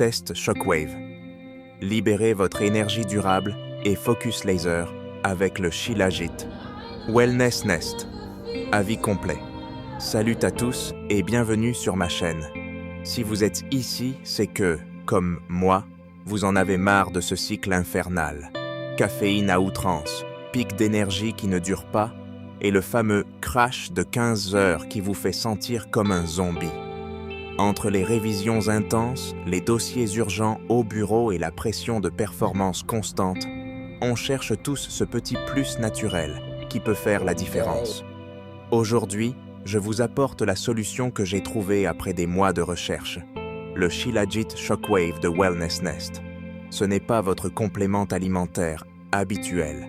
Test Shockwave. Libérez votre énergie durable et focus laser avec le Shilajit. Wellness Nest. Avis complet. Salut à tous et bienvenue sur ma chaîne. Si vous êtes ici, c'est que, comme moi, vous en avez marre de ce cycle infernal. Caféine à outrance, pic d'énergie qui ne dure pas, et le fameux crash de 15 heures qui vous fait sentir comme un zombie. Entre les révisions intenses, les dossiers urgents au bureau et la pression de performance constante, on cherche tous ce petit plus naturel qui peut faire la différence. Aujourd'hui, je vous apporte la solution que j'ai trouvée après des mois de recherche, le Shilajit Shockwave de Wellness Nest. Ce n'est pas votre complément alimentaire habituel,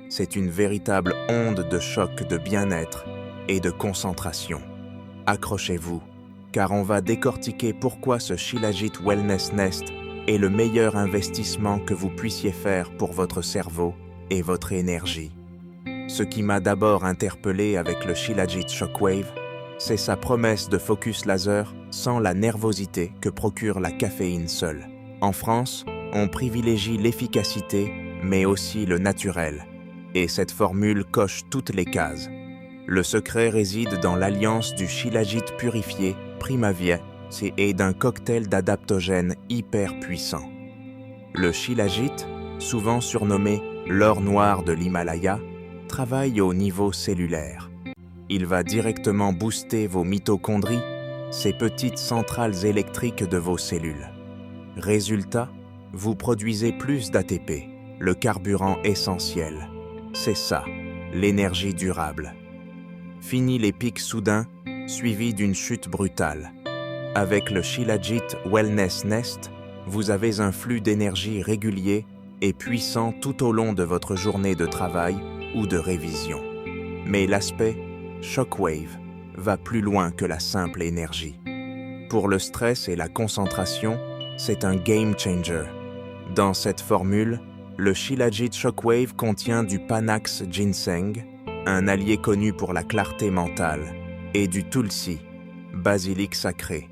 c'est une véritable onde de choc de bien-être et de concentration. Accrochez-vous, car on va décortiquer pourquoi ce Shilajit Wellness Nest est le meilleur investissement que vous puissiez faire pour votre cerveau et votre énergie. Ce qui m'a d'abord interpellé avec le Shilajit Shockwave, c'est sa promesse de focus laser sans la nervosité que procure la caféine seule. En France, on privilégie l'efficacité, mais aussi le naturel. Et cette formule coche toutes les cases. Le secret réside dans l'alliance du Shilajit purifié, Primavie, et d'un cocktail d'adaptogènes hyper puissant. Le Shilajit, souvent surnommé l'or noir de l'Himalaya, travaille au niveau cellulaire. Il va directement booster vos mitochondries, ces petites centrales électriques de vos cellules. Résultat, vous produisez plus d'ATP, le carburant essentiel. C'est ça, l'énergie durable. Fini les pics soudains, suivis d'une chute brutale. Avec le Shilajit Wellness Nest, vous avez un flux d'énergie régulier et puissant tout au long de votre journée de travail ou de révision. Mais l'aspect Shockwave va plus loin que la simple énergie. Pour le stress et la concentration, c'est un game changer. Dans cette formule, le Shilajit Shockwave contient du Panax Ginseng, un allié connu pour la clarté mentale, et du Tulsi, basilic sacré,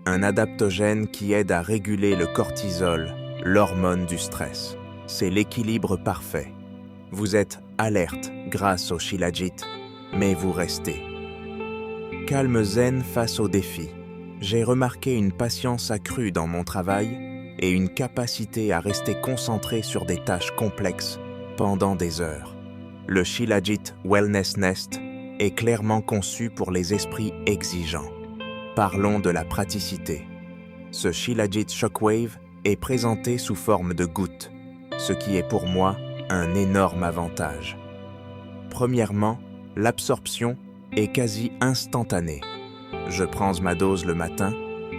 un adaptogène qui aide à réguler le cortisol, l'hormone du stress. C'est l'équilibre parfait. Vous êtes alerte grâce au Shilajit, mais vous restez. Calme zen face aux défis. J'ai remarqué une patience accrue dans mon travail et une capacité à rester concentré sur des tâches complexes pendant des heures. Le Shilajit Wellness Nest est clairement conçu pour les esprits exigeants. Parlons de la praticité. Ce Shilajit Shockwave est présenté sous forme de gouttes, ce qui est pour moi un énorme avantage. Premièrement, l'absorption est quasi instantanée. Je prends ma dose le matin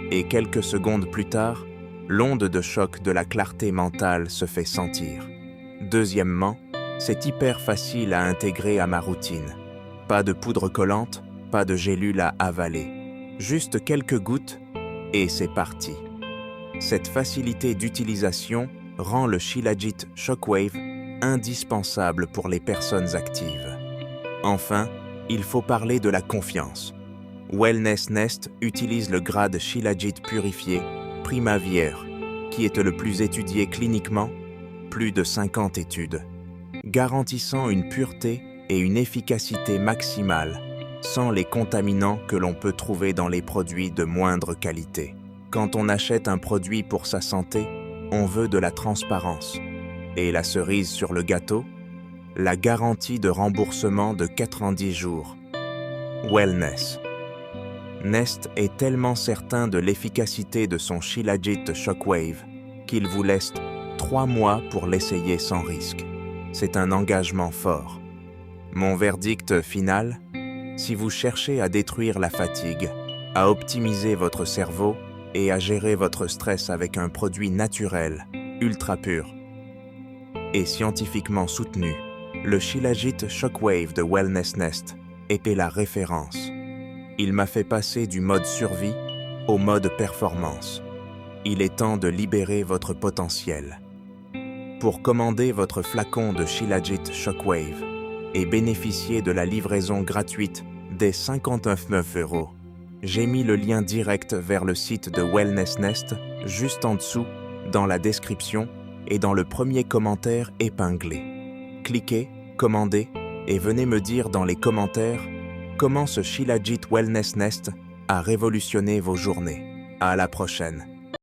et quelques secondes plus tard, l'onde de choc de la clarté mentale se fait sentir. Deuxièmement, c'est hyper facile à intégrer à ma routine. Pas de poudre collante, pas de gélule à avaler. Juste quelques gouttes et c'est parti. Cette facilité d'utilisation rend le Shilajit Shockwave indispensable pour les personnes actives. Enfin, il faut parler de la confiance. Wellness Nest utilise le grade Shilajit purifié, Primavie, qui est le plus étudié cliniquement, plus de 50 études, garantissant une pureté et une efficacité maximale, sans les contaminants que l'on peut trouver dans les produits de moindre qualité. Quand on achète un produit pour sa santé, on veut de la transparence. Et la cerise sur le gâteau, la garantie de remboursement de 90 jours. Wellness Nest est tellement certain de l'efficacité de son Shilajit Shockwave qu'il vous laisse 3 mois pour l'essayer sans risque. C'est un engagement fort. Mon verdict final, si vous cherchez à détruire la fatigue, à optimiser votre cerveau et à gérer votre stress avec un produit naturel, ultra pur et scientifiquement soutenu, le Shilajit Shockwave de Wellness Nest était la référence. Il m'a fait passer du mode survie au mode performance. Il est temps de libérer votre potentiel. Pour commander votre flacon de Shilajit Shockwave et bénéficier de la livraison gratuite dès 59,9 €, j'ai mis le lien direct vers le site de Wellness Nest juste en dessous, dans la description et dans le premier commentaire épinglé. Cliquez, commandez et venez me dire dans les commentaires comment ce Shilajit Wellness Nest a révolutionné vos journées. À la prochaine.